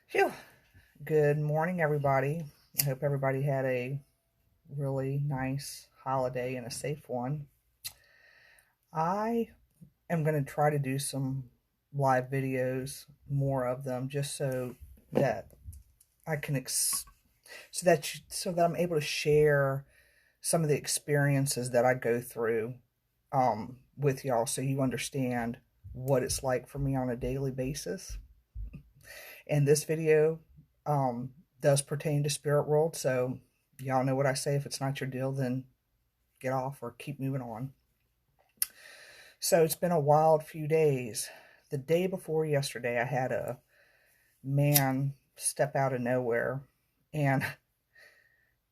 Phew. Good morning, everybody. I hope everybody had a really nice holiday and a safe one. I am going to try to do some live videos, more of them, just so that I can so that I'm able to share some of the experiences that I go through with y'all, so you understand what it's like for me on a daily basis. And this video does pertain to spirit world, so y'all know what I say. If it's not your deal, then get off or keep moving on. So it's been a wild few days. The day before yesterday, I had a man step out of nowhere, and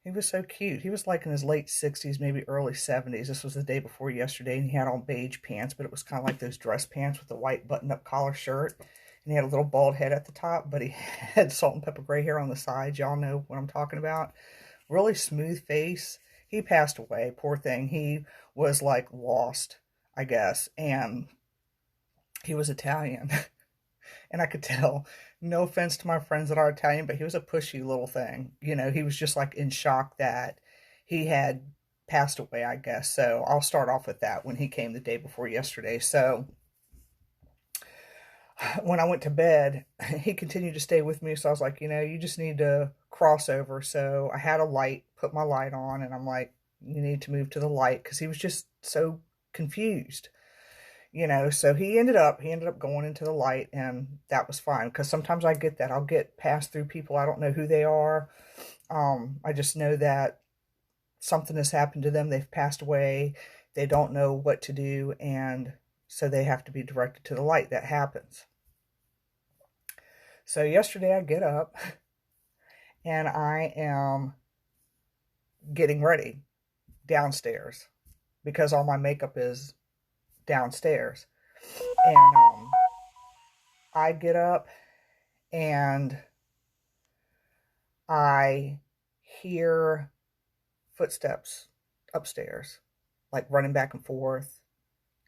he was so cute. He was like in his late 60s, maybe early 70s. This was the day before yesterday, and he had on beige pants, but it was kind of like those dress pants with the white button-up collar shirt. And he had a little bald head at the top, but he had salt and pepper gray hair on the sides. Y'all know what I'm talking about. Really smooth face. He passed away, poor thing. He was like lost, I guess, and he was Italian. And I could tell, no offense to my friends that are Italian, but he was a pushy little thing. He was just like in shock that he had passed away, I guess. So I'll start off with that when he came the day before yesterday. So when I went to bed, he continued to stay with me. So I was like, you just need to cross over. So I had a light, put my light on, and I'm like, you need to move to the light, because he was just so confused. So he ended up going into the light, and that was fine, because sometimes I get that. I'll get passed through people. I don't know who they are. I just know that something has happened to them. They've passed away. They don't know what to do, and so they have to be directed to the light. That happens. So yesterday I get up and I am getting ready downstairs, because all my makeup is downstairs. And I get up and I hear footsteps upstairs, like running back and forth,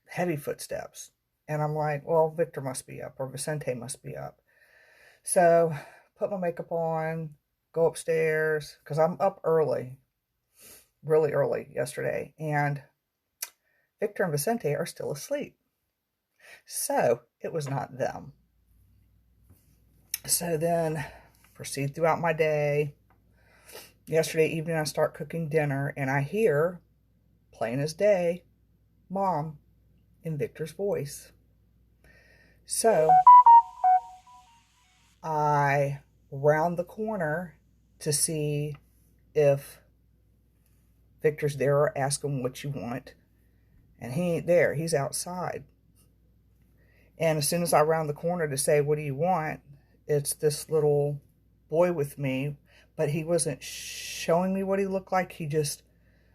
heavy footsteps. And I'm like, well, Victor must be up, or Vicente must be up. So put my makeup on, go upstairs, because I'm up early, really early yesterday, and Victor and Vicente are still asleep. So it was not them. So then proceed throughout my day. Yesterday evening, I start cooking dinner, and I hear, plain as day, Mom in Victor's voice. So I round the corner to see if Victor's there, or ask him what you want. And he ain't there. He's outside. And as soon as I round the corner to say, what do you want? It's this little boy with me, but he wasn't showing me what he looked like.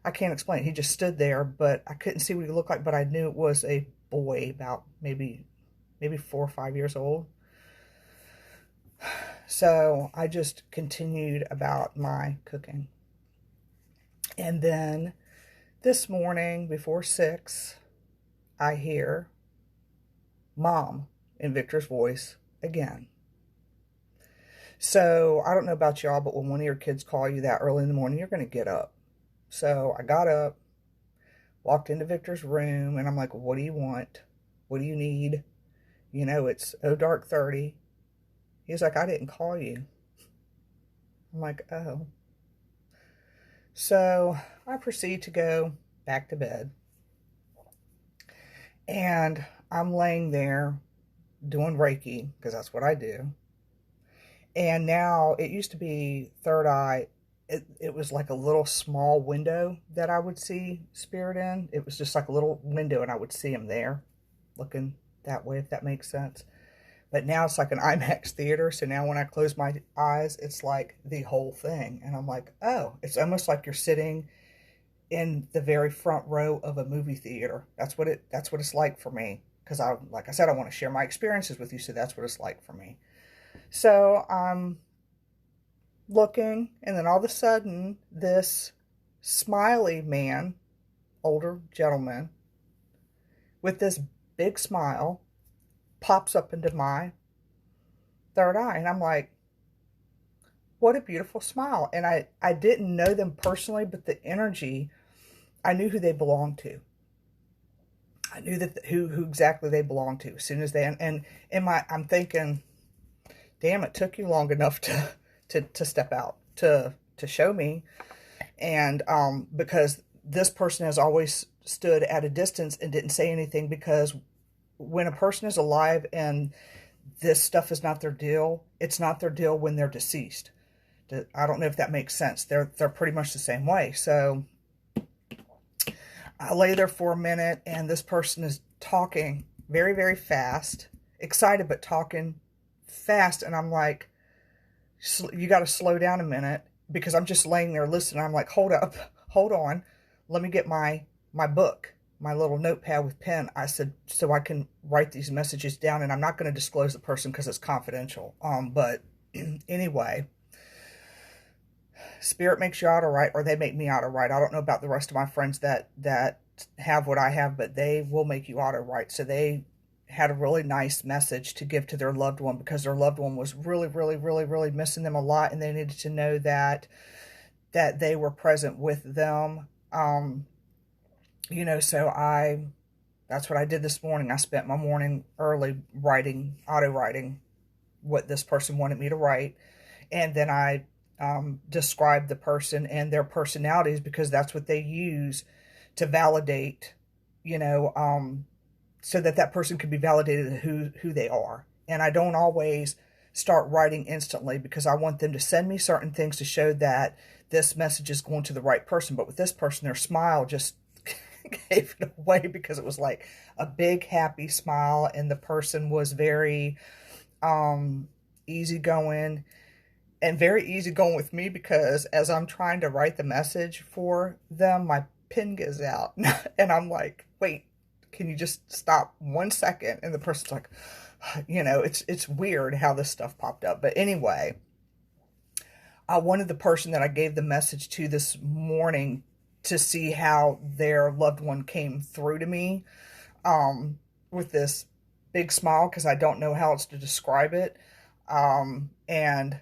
I can't explain. He just stood there, but I couldn't see what he looked like, but I knew it was a boy, about maybe 4 or 5 years old. So I just continued about my cooking. And then this morning before 6, I hear Mom in Victor's voice again. So I don't know about y'all, but when one of your kids call you that early in the morning, you're going to get up. So I got up, walked into Victor's room, and I'm like, what do you want? What do you need? It's dark 30. He's like, I didn't call you. I'm like, oh. So I proceed to go back to bed. And I'm laying there doing Reiki, because that's what I do. And now, it used to be third eye. It was like a little small window that I would see spirit in. It was just like a little window, and I would see him there looking that way, if that makes sense. But now it's like an IMAX theater. So now when I close my eyes, it's like the whole thing. And I'm like, oh, it's almost like you're sitting in the very front row of a movie theater. That's what it's like for me. Because like I said, I want to share my experiences with you. So that's what it's like for me. So I'm looking, and then all of a sudden, this smiley man, older gentleman, with this big smile, pops up into my third eye. And I'm like, what a beautiful smile. And I didn't know them personally, but the energy, I knew who they belonged to. I knew that who exactly they belonged to as soon as they, and in my, I'm thinking, damn, it took you long enough to step out, to show me. And because this person has always stood at a distance and didn't say anything, because when a person is alive and this stuff is not their deal, it's not their deal when they're deceased. I don't know if that makes sense. They're pretty much the same way. So I lay there for a minute, and this person is talking very, very fast, excited, but talking fast. And I'm like, you got to slow down a minute, because I'm just laying there listening. I'm like, hold up, hold on. Let me get my book, my little notepad with pen. I said, so I can write these messages down, and I'm not going to disclose the person because it's confidential. But anyway, spirit makes you out all right, or they make me out all right. I don't know about the rest of my friends that have what I have, but they will make you out all right. So they had a really nice message to give to their loved one, because their loved one was really, really, really, really missing them a lot, and they needed to know that they were present with them. So that's what I did this morning. I spent my morning early auto writing what this person wanted me to write, and then I described the person and their personalities, because that's what they use to validate, so that person could be validated who they are. And I don't always start writing instantly, because I want them to send me certain things to show that this message is going to the right person. But with this person, their smile just gave it away, because it was like a big happy smile, and the person was very easygoing, and very easygoing with me, because as I'm trying to write the message for them, my pen goes out and I'm like, wait, can you just stop 1 second? And the person's like, it's weird how this stuff popped up. But anyway, I wanted the person that I gave the message to this morning to see how their loved one came through to me with this big smile, because I don't know how else to describe it. And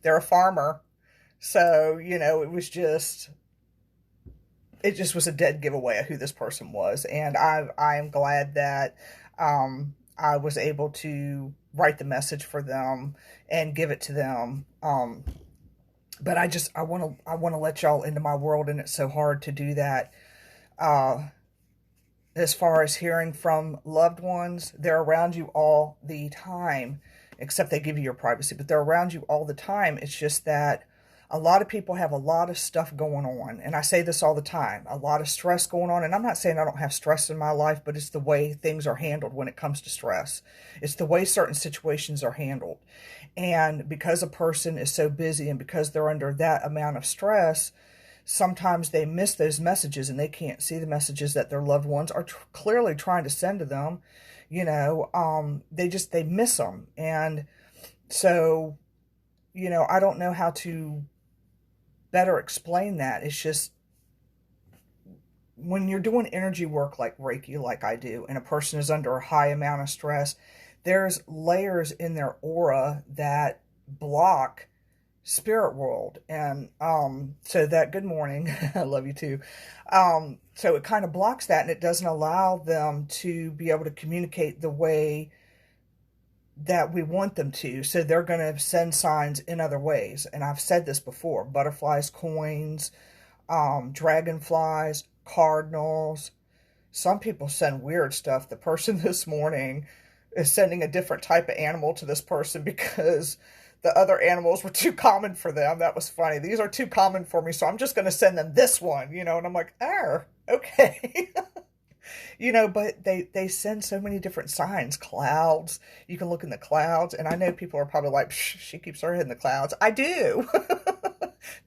they're a farmer. So, it just was a dead giveaway of who this person was. And I am glad that I was able to write the message for them and give it to them. But I want to let y'all into my world, and it's so hard to do that. As far as hearing from loved ones, they're around you all the time, except they give you your privacy, but they're around you all the time. It's just that a lot of people have a lot of stuff going on, and I say this all the time, a lot of stress going on. And I'm not saying I don't have stress in my life, but it's the way things are handled when it comes to stress. It's the way certain situations are handled. And because a person is so busy, and because they're under that amount of stress, sometimes they miss those messages, and they can't see the messages that their loved ones are clearly trying to send to them. They miss them. And so, I don't know how to better explain that. It's just, when you're doing energy work like Reiki, like I do, and a person is under a high amount of stress, there's layers in their aura that block spirit world. And so that, good morning, I love you too. So it kind of blocks that, and it doesn't allow them to be able to communicate the way that we want them to. So they're going to send signs in other ways. And I've said this before: butterflies, coins, dragonflies, cardinals. Some people send weird stuff. The person this morning is sending a different type of animal to this person because the other animals were too common for them. That was funny. These are too common for me, so I'm just going to send them this one, and I'm like, okay. But they send so many different signs. Clouds. You can look in the clouds, and I know people are probably like, she keeps her head in the clouds. I do.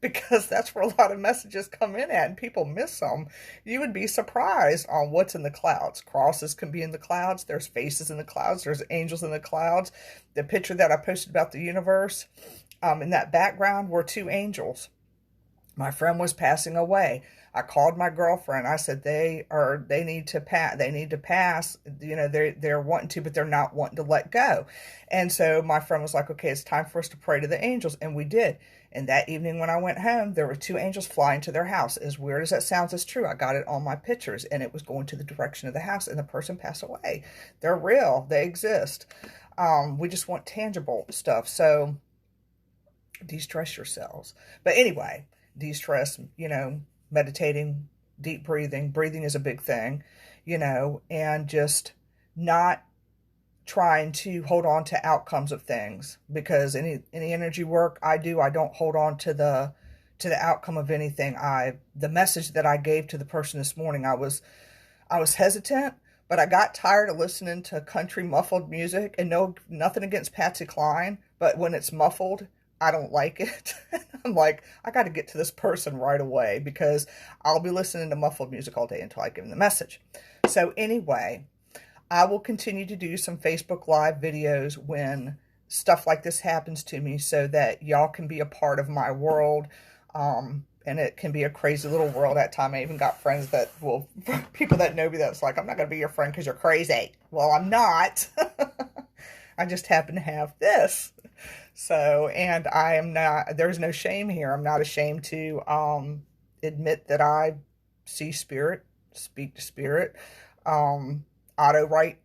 Because that's where a lot of messages come in at, and people miss them. You would be surprised on what's in the clouds. Crosses can be in the clouds. There's faces in the clouds. There's angels in the clouds. The picture that I posted about the universe, in that background were two angels. My friend was passing away. I called my girlfriend. I said they need to pass. They need to pass. You know, they're wanting to, but they're not wanting to let go. And so my friend was like, "Okay, it's time for us to pray to the angels," and we did. And that evening when I went home, there were two angels flying to their house. As weird as that sounds, it's true. I got it on my pictures, and it was going to the direction of the house, and the person passed away. They're real. They exist. We just want tangible stuff. So de-stress yourselves. But anyway, de-stress, you know, meditating, deep breathing. Breathing is a big thing, you know, and just not trying to hold on to outcomes of things, because any energy work I do, I don't hold on to the outcome of anything. The message that I gave to the person this morning, I was hesitant, but I got tired of listening to country muffled music, and no, nothing against Patsy Cline, but when it's muffled, I don't like it. I'm like, I got to get to this person right away, because I'll be listening to muffled music all day until I give them the message. So anyway, I will continue to do some Facebook Live videos when stuff like this happens to me, so that y'all can be a part of my world. And it can be a crazy little world at time. I even got friends that will, people that know me, that's like, I'm not going to be your friend because you're crazy. Well, I'm not. I just happen to have this. So, and I am not, there's no shame here. I'm not ashamed to admit that I see spirit, speak to spirit, auto write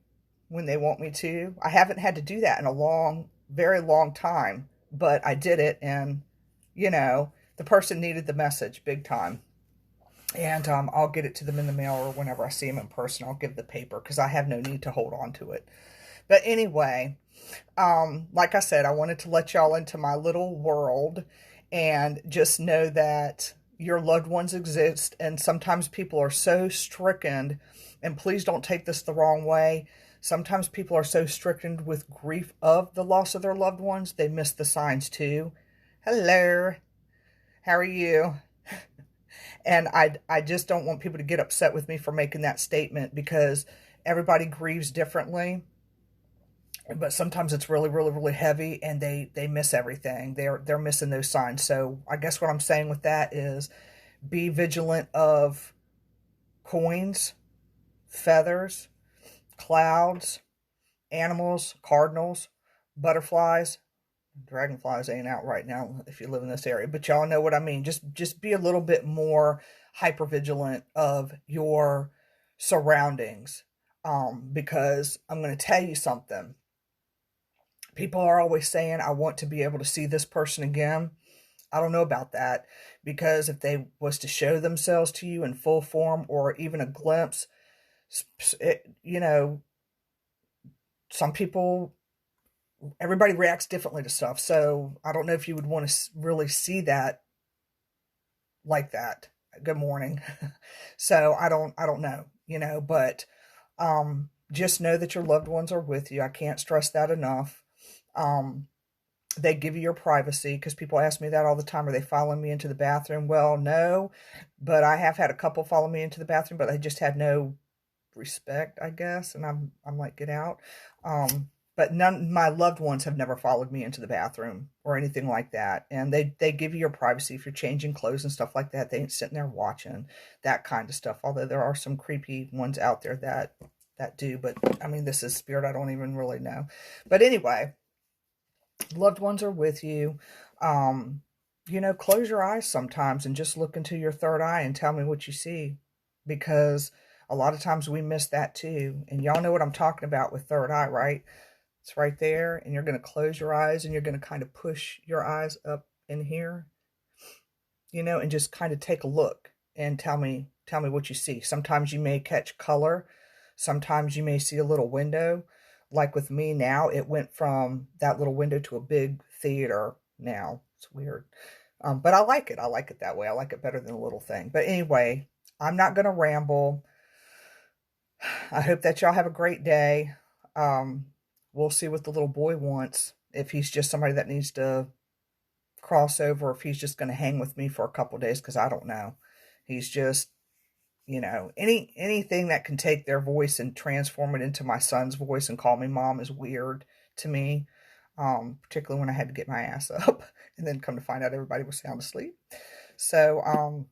when they want me to. I haven't had to do that in a very long time, but I did it, and, you know, the person needed the message big time. And I'll get it to them in the mail, or whenever I see them in person, I'll give the paper, because I have no need to hold on to it. But anyway, like I said, I wanted to let y'all into my little world, and just know that your loved ones exist. And sometimes people are so stricken, and please don't take this the wrong way. Sometimes people are so stricken with grief of the loss of their loved ones, they miss the signs too. Hello. How are you? And I just don't want people to get upset with me for making that statement, because everybody grieves differently. But sometimes it's really, really, really heavy, and they miss everything. They're missing those signs. So I guess what I'm saying with that is, be vigilant of coins, feathers, clouds, animals, cardinals, butterflies. Dragonflies ain't out right now if you live in this area, but y'all know what I mean. Just be a little bit more hyper vigilant of your surroundings, because I'm going to tell you something. People are always saying, I want to be able to see this person again. I don't know about that, because if they was to show themselves to you in full form, or even a glimpse, you know, some people, everybody reacts differently to stuff. So I don't know if you would want to really see that like that. Good morning. So I don't know, you know, but just know that your loved ones are with you. I can't stress that enough. They give you your privacy, because people ask me that all the time. Are they following me into the bathroom? Well, no, but I have had a couple follow me into the bathroom, but they just had no respect, I guess. And I'm like, get out. But my loved ones have never followed me into the bathroom or anything like that. And they give you your privacy if you're changing clothes and stuff like that. They ain't sitting there watching that kind of stuff. Although there are some creepy ones out there that do. But I mean, this is spirit. I don't even really know. But anyway, loved ones are with you. You know, close your eyes sometimes and just look into your third eye and tell me what you see, because a lot of times we miss that too. And y'all know what I'm talking about with third eye, right? It's right there, and you're going to close your eyes, and you're going to kind of push your eyes up in here, you know, and just kind of take a look and tell me what you see. Sometimes you may catch color. Sometimes you may see a little window. Like with me now, it went from that little window to a big theater now. It's weird. But I like it. I like it that way. I like it better than a little thing. But anyway, I'm not going to ramble. I hope that y'all have a great day. We'll see what the little boy wants. If he's just somebody that needs to cross over, if he's just going to hang with me for a couple days, because I don't know. He's just, you know, anything that can take their voice and transform it into my son's voice and call me mom is weird to me. Particularly when I had to get my ass up and then come to find out everybody was sound asleep. So,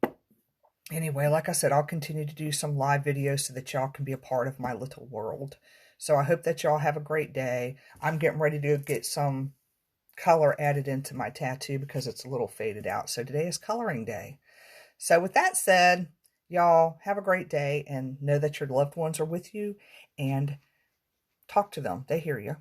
anyway, like I said, I'll continue to do some live videos so that y'all can be a part of my little world. So I hope that y'all have a great day. I'm getting ready to get some color added into my tattoo because it's a little faded out. So today is coloring day. So with that said, y'all have a great day and know that your loved ones are with you and talk to them. They hear you.